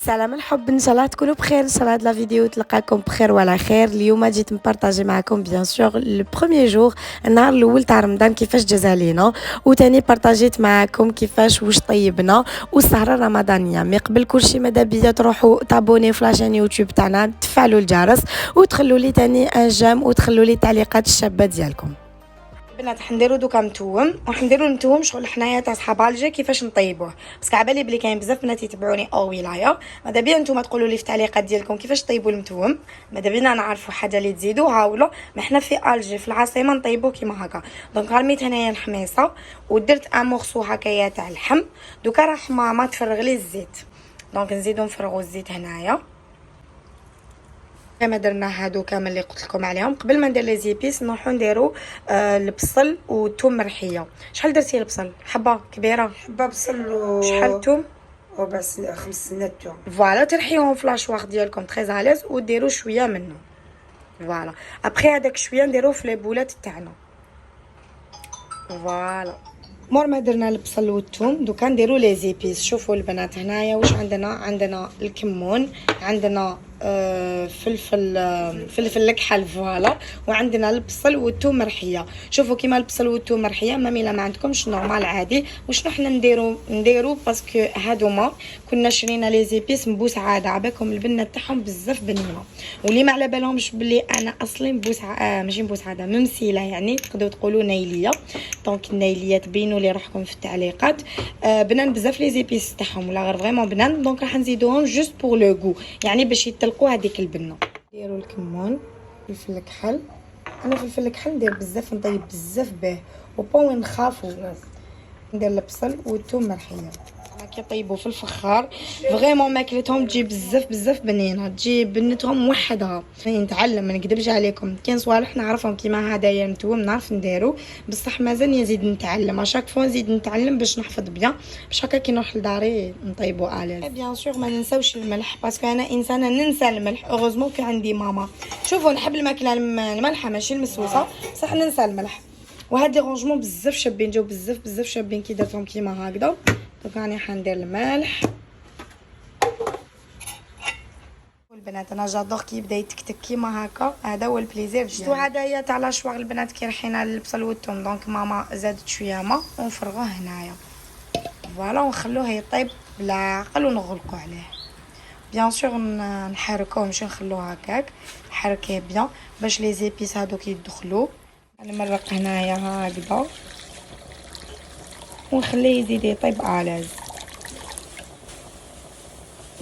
سلام الحب، ان شاء الله تكونوا بخير. ان شاء الله هاد لا فيديو تلقاكم بخير وعلى خير. اليوم جيت نبارطاجي معكم بيان سور لو بروميير جور، النهار الاول تاع رمضان، كيفاش جاز علينا، وتاني بارطاجيت معكم كيفاش واش طيبنا والسهره الرمضانيه. مي قبل كلشي ماذا بيا تروحوا تابوني في لاشين يوتيوب تاعنا، تفعلوا الجرس وتخلوا لي تاني ان جيم وتخلوا لي التعليقات الشابه ديالكم. بنات حنديرو دوكا متوم، وحنديرو المتوم شغل حنايا تاع صحاب الجي كيفاش نطيبوه، باسكو عبالي بلي كاين بزاف بنات يتبعوني او ولايه. ماذا بيا نتوما تقولوا لي في التعليقات ديالكم كيفاش طيبوا المتوم، ماذا بينا نعرفوا حاجه اللي تزيدوها ولا. ما حنا في الجي في العاصمه نطيبوه كيما هكا. دونك رميت هنايا الحميصه ودرت ان مورسو هكايا تاع اللحم. دوكا راح ماما تفرغ لي الزيت، دونك نزيدو نفرغوا الزيت هنايا كما درنا هادو كامل اللي قلت لكم عليهم. قبل ما ندير لي زيبيس نروحو نديرو البصل والثوم مرحيه. شحال درتي البصل؟ حبه كبيره؟ حبه بصل و شحال الثوم؟ وبس 5 سنات توم. فوالا ترحيوهم في لاشواغ ديالكم تري عليز وديروا شويه منه. فوالا ابري هذاك شويه نديروه في لي بولات تاعنا. فوالا مور ما درنا البصل والثوم دوكا نديرو لي زيبيس. شوفوا البنات هنايا واش عندنا الكمون، عندنا فلفل الكحل فوالا، وعندنا البصل والثوم مرحيه. شوفوا كيما البصل والثوم مرحيه، مامي لا ما عندكمش نورمال عادي. وشنو حنا نديرو باسكو هادوما كنا شرينا لي زيبيس مبوس عاده، عباكم البنه تاعهم بزاف بنينه. واللي ما على بالهمش بلي انا اصلي مبوس ماشي مبوس عاده، ممسيله، يعني تقدروا تقولوا نيليه. دونك النيليه تبينوا لي روحكم في التعليقات. بنان بزاف لي زيبيس تاعهم ولا غير فريمون بنان. دونك راح نزيدوهم جوست بور لو غو، يعني باش يطلقوا هذيك البنه. نديروا الكمون، فلفل الكحل. انا فلفل الكحل ندير بزاف، نطيب بزاف به وبون نخافوا. ندير البصل والثوم مرحيه كيطيبوا في الفخار. فريمون ماكلتهم تجي بزاف بنينه، تجي بنتهم وحدها. نتعلم ما نكذبش عليكم، كاين صوالح نعرفهم كيما هدايا المتوم نعرف نديرو، بصح مازال نزيد نتعلم. اشاك فوا نزيد نتعلم باش نحفظ بيان، باش هكا كي نروح لداري نطيبو اليز. بيان سور ما ننساوش الملح، باسكو انا انسانه ننسى الملح. اوغوزمون في عندي ماما. شوفوا نحب الماكله المالحه ماشي المسوسه، بصح ننسى الملح. وهاد ديرونجمون بزاف شابين، جاو بزاف شابين كي درتهم كيما هكذا. دونك راني حندير الملح. والبنات انا جادور كي يبدا يتكتك كيما هكا، هذا هو البليزير. شفتوا هدايا تاع لاشواغ البنات كي رحينا للبصل والثوم، دونك ماما زادت شويه ما ونفرغوه هنايا. فوالا ونخلوه يطيب بلا عقل ونغلقوا عليه. بيان سور نحركوه ماشي نخلوه هكاك، نحركيه بيان باش لي زيبيس هادوك يدخلوا. نمرق هنايا هكذا ونخليه يزيد يطيب الاز.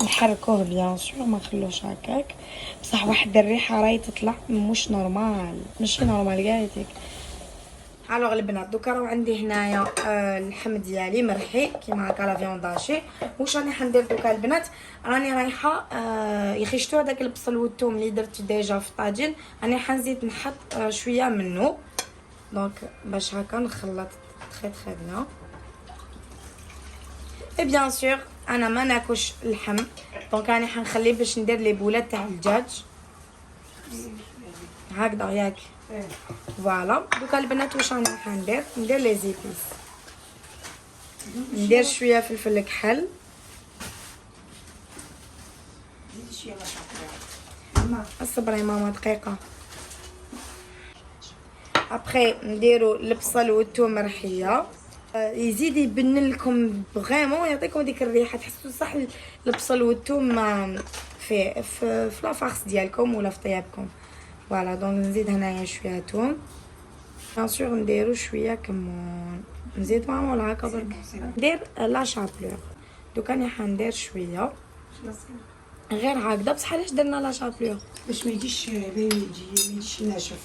نحركوه بيان سور ما نخلوش هكاك، بصح واحد الريحه راهي تطلع مش نورمال، ماشي نورمال قالتك. الوغ البنات دوكا راهو عندي هنايا اللحم ديالي مرحي كيما هكا لا فيونداشي. واش راني حندير دوكا البنات؟ راني رايحه يخيشتو هذاك البصل والثوم اللي درت ديجا في الطاجين، راني حنزيد نحط شويه منه. دونك باش هكا نخلط تري بيان. اي بيان سور انا ما ناكلش اللحم، دونك راني حنخليه باش ندير لي بولات تاع الدجاج هكذا ياك. فوالا دوكا البنات واش راني حندير؟ ندير لي زيبيس، ندير شويه فلفل الكحل، اصبري ماما دقيقه. ابخي نديرو البصل والثوم مرحيه، يزيد يبنن لكم فريمون، يعطيكم ديك الريحه، تحسوا صح البصل والثوم في لافارس ديالكم ولا في طيابكم. فوالا دونك نزيد هنايا شويه ثوم، بيان سور نديرو شويه كمون، نزيد معاهم ولا هكا برك. ندير لا شابلور، دوك راني حندير شويه غير هكذا. بصح علاش درنا لا شابلور؟ باش ما يجيش باين، ما يجيش ناشف.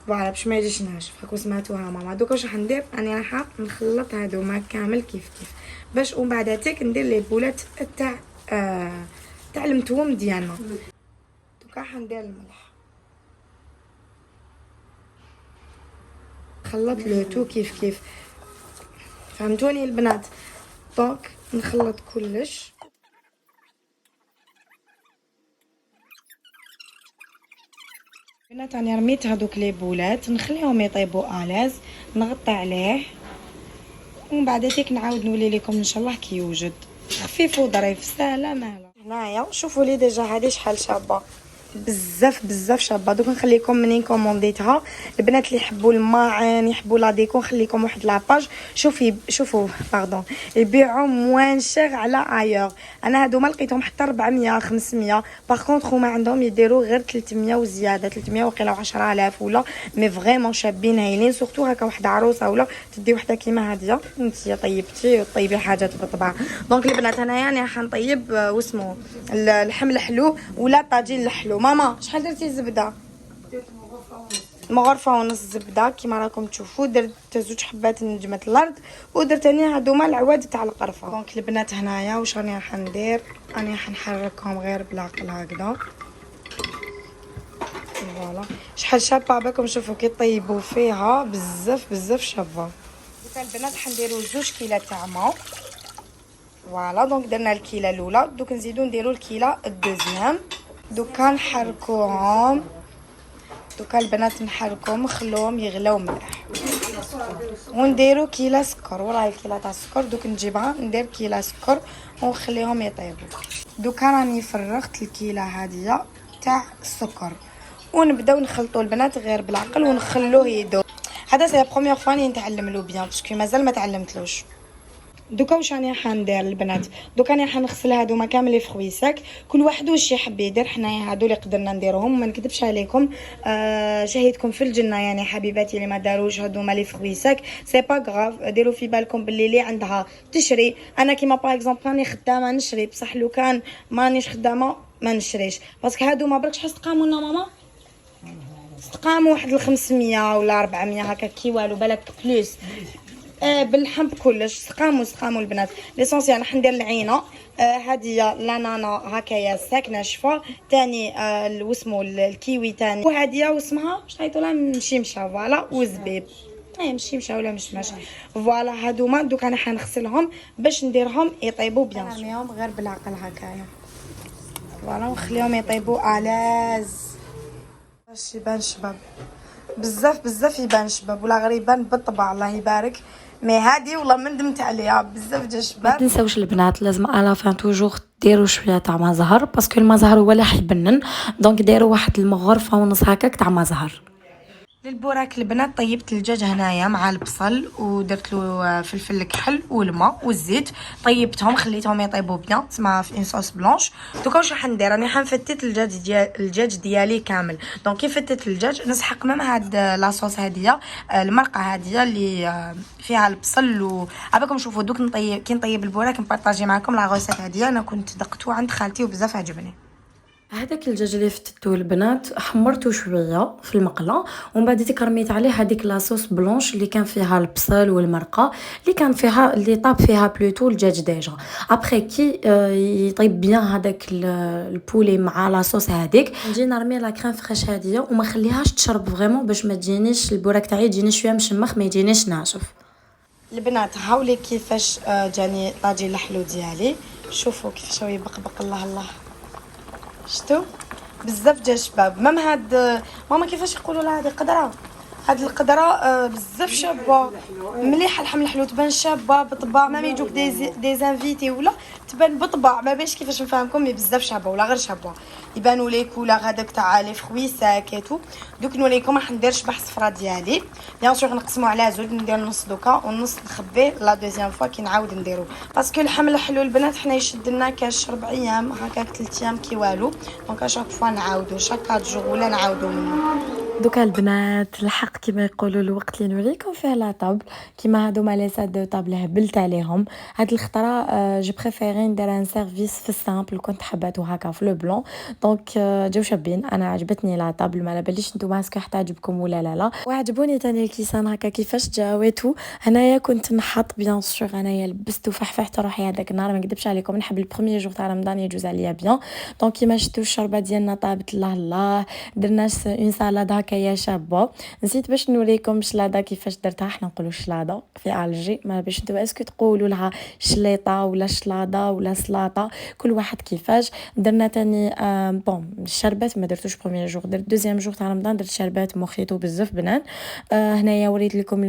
فوالا باش ما يجيش ناشف. هاكو سمعتوها ماما. دوكا واش حندير؟ راني رايحه نخلط هادوما كامل كيف باش ومن بعداتك ندير لي بولات تاع المتوم ديالنا. دوكا حندير الملح، خلط لو تو كيف فهمتوني البنات؟ دونك نخلط كلش. بنات راني رميت هذوك لي بولات، نخليهم يطيبوا الاز، نغطي عليه ومن بعد نعاود نولي لكم ان شاء الله كي يوجد. خفيف وظريف سهله مالا. هنايا شوفوا لي ديجا هذه شحال شابه، بزاف شابه. دوك نخليكم منين كومونديتها البنات اللي يحبوا الماعن يحبوا لا ديكو، نخليكم واحد لاباج شوفوا باردون يبيعوا موان شير على ايور. انا هادو ما لقيتهم حتى 400 500. باغ كونطخ هما عندهم يديروا غير 300 وزياده، 300 وقيله 10000 ولا مي فريمون شابين هايلين. سورتو هكا وحده عروسه ولا تدي وحده كيما هاديه انت طيبتي وطيبي حاجات بالطبع. دونك البنات انايا انا حنطيب واسمو اللحم الحلو ولا طاجين الحلو. ماما شحال درتي الزبده؟ مغرفه ونص زبده كيما راكم تشوفوا. درت 2 حبات نجمه الارض ودرت انا هادوما العواد تاع القرفه. دونك البنات هنايا واش راني راح ندير، راني راح نحركهم غير بالعقل هكذا. فوالا شحال شابه باكم تشوفوا كي طيبوا فيها بزاف شابه. دوكا البنات حنديروا 2 كيلو تاع ما. فوالا دونك درنا الكيله الاولى، دوك نزيدو نديرو الكيله الدوزيام. دوكا نحركوهم، دوكا البنات نحركوهم نخلوهم يغلاو مليح ونديرو كيله سكر. وراهي الكيله تاع السكر دوك نجيبها ندير كيله سكر ونخليهم يطيبوا. دوكا راني فرغت الكيله هاديه تاع السكر ونبداو نخلطوا البنات غير بالعقل ونخلوه يدوب. هذا سي لا بروميير فوا ني نتعلم لو بيان باسكو مازال ما تعلمتلوش. دوكا واش راني حندير البنات، دوكا راني حنغسل هادوما كامل لي فروي ساك، كل واحد واش يحب يدير. حنايا هادو اللي قدرنا نديروهم، ما نكذبش عليكم. شهيتكم في الجنه يعني حبيباتي اللي ما داروش هادوما لي فروي ساك سي با غراف. ديروا في بالكم باللي اللي عندها تشري. انا كيما باغ اكزومبل راني خدامه نشري، بصح لو كان مانيش خدامه ما نشريش باسكو هادوما برك شحال استقاموا لنا ماما؟ استقاموا واحد 500 ولا 400 هكا كي والو بالك بلوس. باللحم كلش سقاموا البنات. ليسونسيال راح ندير العينه هذه لانانا هكايا ساك ناشفه. ثاني واسمو الكيوي ثاني، وهذه واسمها واش عيطوا لها مشيمشه. فوالا وزبيب مشيمشه ولا مشمش. فوالا هادوما دوك انا حنغسلهم باش نديرهم يطيبوا بيان. نرميهم غير بالعقل هكايا. فوالا ونخليهم يطيبوا الاز باش يبان شباب بزاف يبان شباب ولا غير يبان بالطبع. الله يبارك. مي هادي والله ما ندمت عليها بزاف جا شباب. ما تنساوش البنات لازم الا فان توجور ديروا شويه تاع ما زهر باسكو الما زهر هو اللي حيبنن. دونك ديروا واحد المغرفه ونص هكاك تاع ما زهر. للبوراك البنات طيبت الدجاج هنايا مع البصل ودرت له فلفل كحل والماء والزيت. طيبتهم خليتهم يطيبوا بيان تسمى في صوص بلونش. دوكا واش راح ندير، راني حنفتت الدجاج ديالي كامل. دونك كي فتت الدجاج نسحق مام هاد لاصوص هاديه المرقه هاديه اللي فيها البصل عباكم شوفوا. دوك نطيب كي نطيب البوراك نبارطاجي معكم لا غوسيت هاديه. انا كنت دقتو عند خالتي وبزاف عجبني. هذاك الدجاج اللي فتتو البنات حمرته شويه في المقله ومن بعد تكرميت عليه هذيك لاصوص بلونش اللي كان فيها البصل والمرقه اللي كان فيها اللي طاب فيها بلوتو الدجاج ديجا. ابري كي يطيب بيان هذاك البولي مع لاصوص هذيك نجي نرمي لا كريم فريش هذه وما خليهاش تشرب فريمون باش ما تجينيش البوراك تاعي يجيني شويه مشمخ ما يجينيش ناشف. البنات هاولي كيفاش جاني طاجين الحلو ديالي. شوفوا كيفاش هو يبقبق. الله شتو بزاف جا شباب. مام هاد ماما كيفاش يقولوا لها هذه قدره، هاد القدره بزاف شابه مليحه. اللحم الحلو تبان شابه بطبع ما يجوك دي زانفيتي ولا تبان بطبع ما باش كيفاش نفهمكم. مي بزاف شابه ولا غير شابه يبانوا لي كولا هذاك تاع لي فروي ساكيتو. دوك نوريكم راح ندير شبح صفرا ديالي بيان سور نقسمو على زوج. ندير نص دوكا ونص نخبيه لا دوزيام فوا كي نعاود نديرو باسكو اللحم الحلو البنات حنا يشد لنا كاش 4 ايام هكاك 3 ايام كي والو. دونك اشاك فوا نعاودو شاك 4 جوغ ولا نعاودو منه. دوكا البنات الحق كما يقولوا الوقت اللي نوريكم فيه لا طابل كيما هادوما لي سات دو طابل هبلت عليهم. هاد الخطره جو بريفيري ندير ان سيرفيس في السامبل كنت حباتو هكا في لو بلون. دونك جاو شابين. انا عجبتني لا طابل ما على باليش نتوما اسكو حتى عجبكم ولا لا. وعجبوني تاني الكيسان هكا كيفاش جاويتو. هنايا كنت نحط بيان سور انايا لبست وفحفحت روحي هذاك النهار ما نكذبش عليكم. نحب البروميير جور تاع رمضان يجوز عليا بيان. دونك كيما شفتوا الشوربه ديالنا طابت الله درنا اون سالاد هكايا شابه. نسيت باش نوريكم شلاضه كيفاش درتها، حنا نقولوا شلاضه في الجي، ما باش نتوما اسكو تقولوا لها شليطه ولا شلاضه ولا سلاطه، كل واحد كيفاش. درنا تاني بون الشربات ما درتوش بروميير جور، درت دوزيام جور تاع رمضان درت شربات موخيتو بزاف بنان. هنايا وريت لكم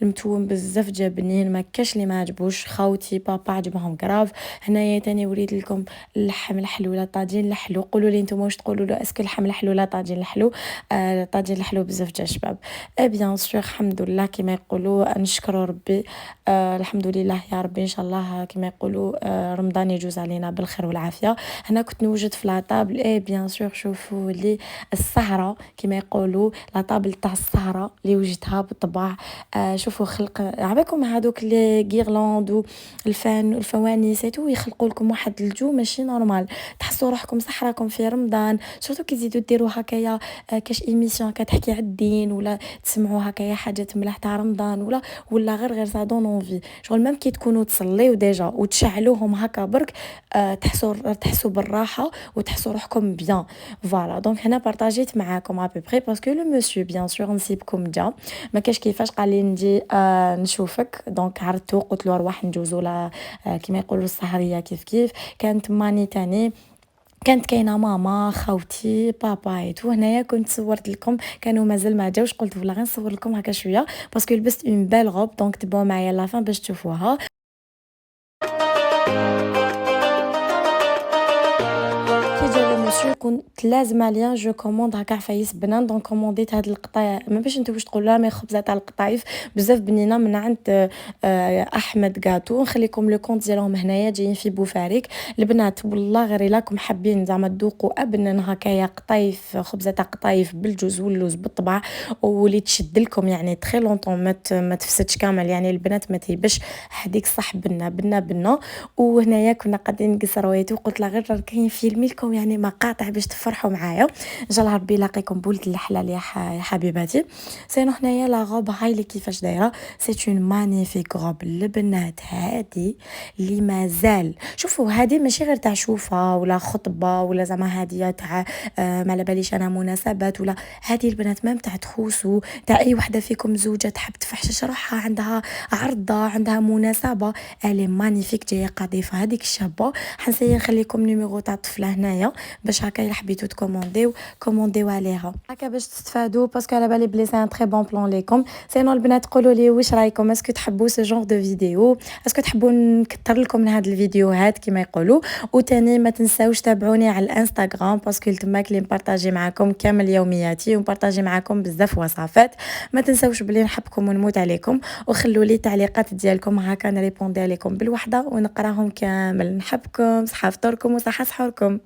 المتوم بزاف جا بنين، ما كاش اللي ما عجبوش، خاوتي بابا عجبهم كراف. هنايا تاني وريت لكم اللحم الحلو ولا طاجين الحلو، قولوا لي نتوما واش تقولوا له، اسكو اللحم الحلو ولا طاجين الحلو. طاجين الحلو بزاف جا شباب. بيان سور الحمد لله كما يقولوا، نشكروا ربي. الحمد لله يا ربي، ان شاء الله كما يقولوا رمضان يجوز علينا بالخير والعافيه. هنا كنت نوجد في لاطابل بيان سور شوفوا لي السهره كما يقولوا، لاطابل تاع السهره اللي وجدتها بالطبع. شوفوا خلق عباكم هذوك لي غيرلاند الفوانيس تو يخلقوا لكم واحد الجو ماشي نورمال، تحسوا روحكم صحراكم في رمضان. شفتوا كيزيدوا ديروا هكايا كاش ايميسيون كتحكي على الدين، ولا تسمعوا هكايا حاجات ملاح تاع رمضان، ولا غير سا دون اونفي شغل. ميم كي تكونوا تصليو ديجا وتشعلوهم هكا برك، تحسوا بالراحه وتحسوا روحكم بيان. فوالا دونك هنا بارطاجيت معاكم ا بي باسكو لو مسيو بيان سور نسيبكم جا ما كاش كيفاش قال لي نجي نشوفك. دونك عرضتو قلت له ارواح نجوزو لا كما يقولوا السهريه كيف كانت ماني تاني، كانت كاينه ماما خاوتي بابا ايتو. هنايا كنت صورت لكم، كانوا مازال ما جاوش، قلت ولا غير نصور لكم هكا شويه باسكو لبست اون بيل غوب. دونك تبعوا معايا لا فان باش تشوفوها. كنت لازم عليا جو كوموند هكا عفايس بنان. دونك كومونديت هاد القطايف، ما باش نتو واش تقولوا مي خبزه تاع القطايف بزاف بنينه من عند احمد غاتو. نخليكم لو كونت ديالهم هنايا جايين في بوفاريك. البنات والله غير الا راكم حابين زعما تذوقوا ابنن هكايا قطايف، خبزه تاع قطايف بالجوز واللوز بالطبع، واللي تشد لكم يعني تري لونطون ما تفسدش كامل، يعني البنات ما تيبش هذيك صح بنا. وهنايا كنا قاعدين نقصرويتو، قلت لها غير كاين فيلمي لكم يعني مقاطع باش تفرحوا معايا. ان شاء الله ربي يلاقيكم بولد الحلال يا حبيباتي. سينو هنايا لا غوب هاي اللي كيفاش دايره، سي اون مانيفيك غوب البنات هادي اللي مازال. شوفوا هادي ماشي غير تاع شوفه ولا خطبه ولا زعما هاديه تاع ما على باليش انا مناسبات، ولا هادي البنات مام تاع تخوسو تاع اي وحده فيكم زوجه تحب تفحش روحها، عندها عرضه عندها مناسبه، الي مانيفيك جايه قضيفه هذيك الشابه. حنسيي نخليكم نيميرو تاع الطفله هنايا باش هكا الا حبيتو كومونديو عليها هكا باش تستفادوا، باسكو على بالي بلي سي ان تري بون بلان ليكم. سينو البنات قولوا لي واش رايكم، اسكو تحبوا سو جونغ دو فيديو، اسكو تحبوا نكثر لكم من هاد الفيديوهات كما يقولوا. وتاني ما تنساوش تابعوني على الانستغرام باسكو تماك لي نبارطاجي معكم كامل يومياتي ونبارطاجي معكم بزاف وصفات. ما تنساوش بلي نحبكم ونموت عليكم، وخلوا لي تعليقات ديالكم هكا نريبوندي عليكم بالوحده ونقراهم كامل. نحبكم، صحه فطوركم وصحه سحوركم.